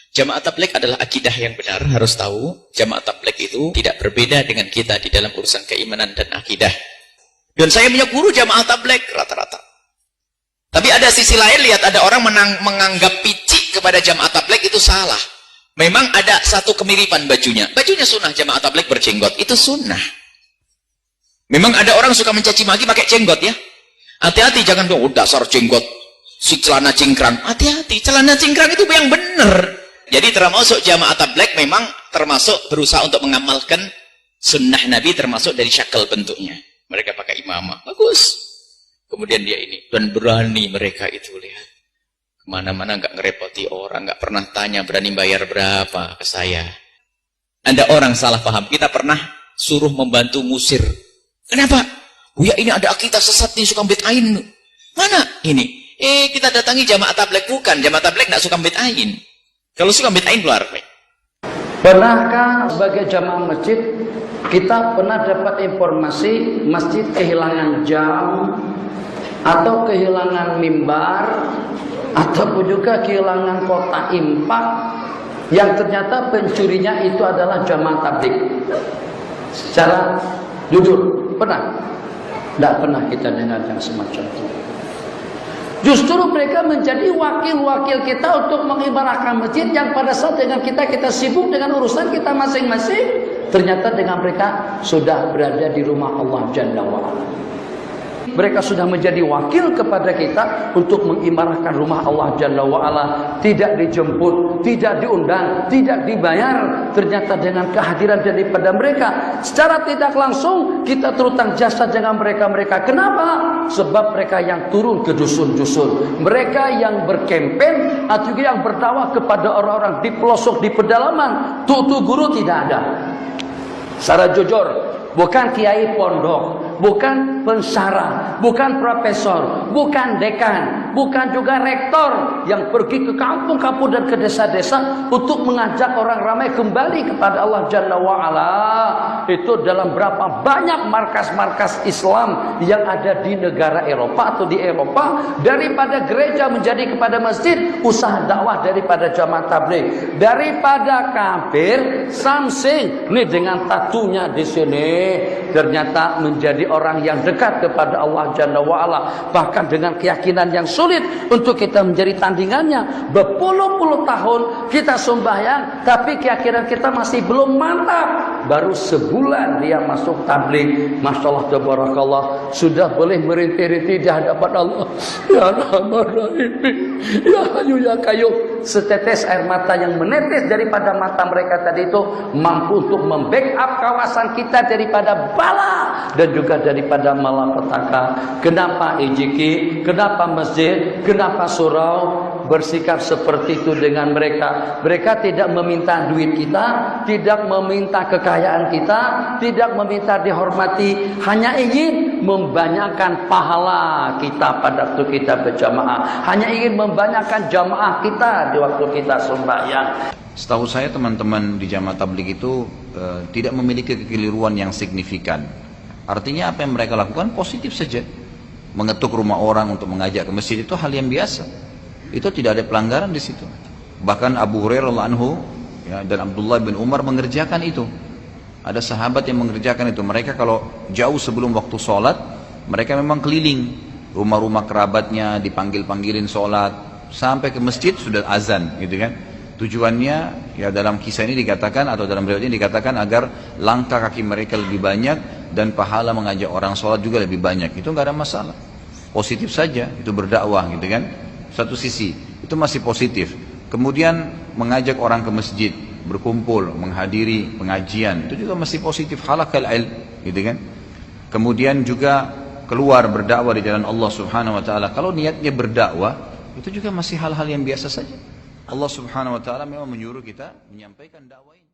Jamaah tabligh adalah akidah yang benar, harus tahu. Jamaah tabligh itu tidak berbeda dengan kita di dalam urusan keimanan dan akidah. Dan saya punya guru jamaah tabligh rata-rata. Tapi ada sisi lain, lihat ada orang menganggap picik kepada jamaah tabligh, itu salah. Memang ada satu kemiripan bajunya. Bajunya sunnah, jamaah tabligh berjenggot, itu sunnah. Memang ada orang suka mencaci maki pakai jenggot ya. Hati-hati, jangan dong, dasar jenggot, si celana cingkrang. Hati-hati, celana cingkrang itu yang benar. Jadi termasuk jamaah tabligh memang termasuk berusaha untuk mengamalkan sunnah Nabi, termasuk dari syakal bentuknya. Mereka pakai imamah, bagus. Kemudian dia ini, dan berani mereka itu, lihat. Kemana-mana nggak ngerepoti orang, nggak pernah tanya berani bayar berapa ke saya. Ada orang salah paham, kita pernah suruh membantu ngusir. Kenapa? Ya ini ada akidah sesat nih, suka bid'ain. Mana? Ini. Kita datangi jamaah tabligh, bukan. Jamaah tabligh nggak suka bid'ain. Kalau suka bid'ain keluar. Pernahkah sebagai jamaah masjid kita pernah dapat informasi masjid kehilangan jam atau kehilangan mimbar ataupun juga kehilangan kotak infak yang ternyata pencurinya itu adalah jamaah tabligh? Secara jujur, pernah? Tidak pernah kita dengar yang semacam itu. Justru mereka menjadi wakil-wakil kita untuk mengibarahkan masjid yang pada saat dengan kita sibuk dengan urusan kita masing-masing. Ternyata dengan mereka sudah berada di rumah Allah Jalla wa'ala. Mereka sudah menjadi wakil kepada kita untuk mengimarahkan rumah Allah Jalla wa'ala. Tidak dijemput, tidak diundang, tidak dibayar. Ternyata dengan kehadiran daripada mereka, secara tidak langsung kita terutang jasa dengan mereka-mereka. Kenapa? Sebab mereka yang turun ke dusun-dusun, mereka yang berkempen atau yang berdakwah kepada orang-orang di pelosok, di pedalaman. Tutu guru tidak ada. Secara jujur, bukan kiai pondok, bukan pensyarah, bukan profesor, bukan dekan, bukan juga rektor yang pergi ke kampung-kampung dan ke desa-desa untuk mengajak orang ramai kembali kepada Allah Jalla wa'ala. Itu dalam berapa banyak markas-markas Islam yang ada di negara Eropa atau di Eropa, daripada gereja menjadi kepada masjid, usaha dakwah daripada jamaah tabligh, daripada kafir samsing nih dengan tatunya di sini, ternyata menjadi orang yang dekat kepada Allah Jalla wa'ala. Bahkan dengan keyakinan yang sulit untuk kita menjadi tandingannya. Berpuluh-puluh tahun kita sembahyang, tapi keyakinan kita masih belum mantap. Baru sebulan dia masuk tabligh, Masya Allah tabarakallah, sudah boleh merintih-rintih di hadapan Allah. Ya Rahman Rahim, Ya Hayyu Ya Qayyum. Setetes air mata yang menetes daripada mata mereka tadi itu mampu untuk membackup kawasan kita daripada bala dan juga daripada malapetaka. Kenapa IJK? Kenapa masjid? Kenapa surau bersikap seperti itu dengan mereka? Mereka tidak meminta duit kita, tidak meminta kekayaan kita, tidak meminta dihormati, hanya ingin membanyakkan pahala kita pada waktu kita berjamaah, hanya ingin membanyakkan jamaah kita di waktu kita sembahyang. Setahu saya teman-teman di jamaah tabligh itu tidak memiliki kekeliruan yang signifikan. Artinya apa yang mereka lakukan positif saja. Mengetuk rumah orang untuk mengajak ke masjid itu hal yang biasa. Itu tidak ada pelanggaran di situ. Bahkan Abu Hurairah radhiyallahu anhu ya, dan Abdullah bin Umar mengerjakan itu. Ada sahabat yang mengerjakan itu. Mereka kalau jauh sebelum waktu sholat, mereka memang keliling rumah-rumah kerabatnya, dipanggil-panggilin sholat, sampai ke masjid sudah azan, gitu kan. Tujuannya ya dalam kisah ini dikatakan atau dalam riwayat ini dikatakan agar langkah kaki mereka lebih banyak dan pahala mengajak orang sholat juga lebih banyak. Itu nggak ada masalah, positif saja itu berdakwah, gitu kan. Satu sisi itu masih positif. Kemudian mengajak orang ke masjid, berkumpul, menghadiri pengajian, itu juga masih positif, halaqal ilm, gitu kan. Kemudian juga keluar berdakwah di jalan Allah Subhanahu wa taala. Kalau niatnya berdakwah, itu juga masih hal-hal yang biasa saja. Allah Subhanahu wa taala memang menyuruh kita menyampaikan dakwah ini.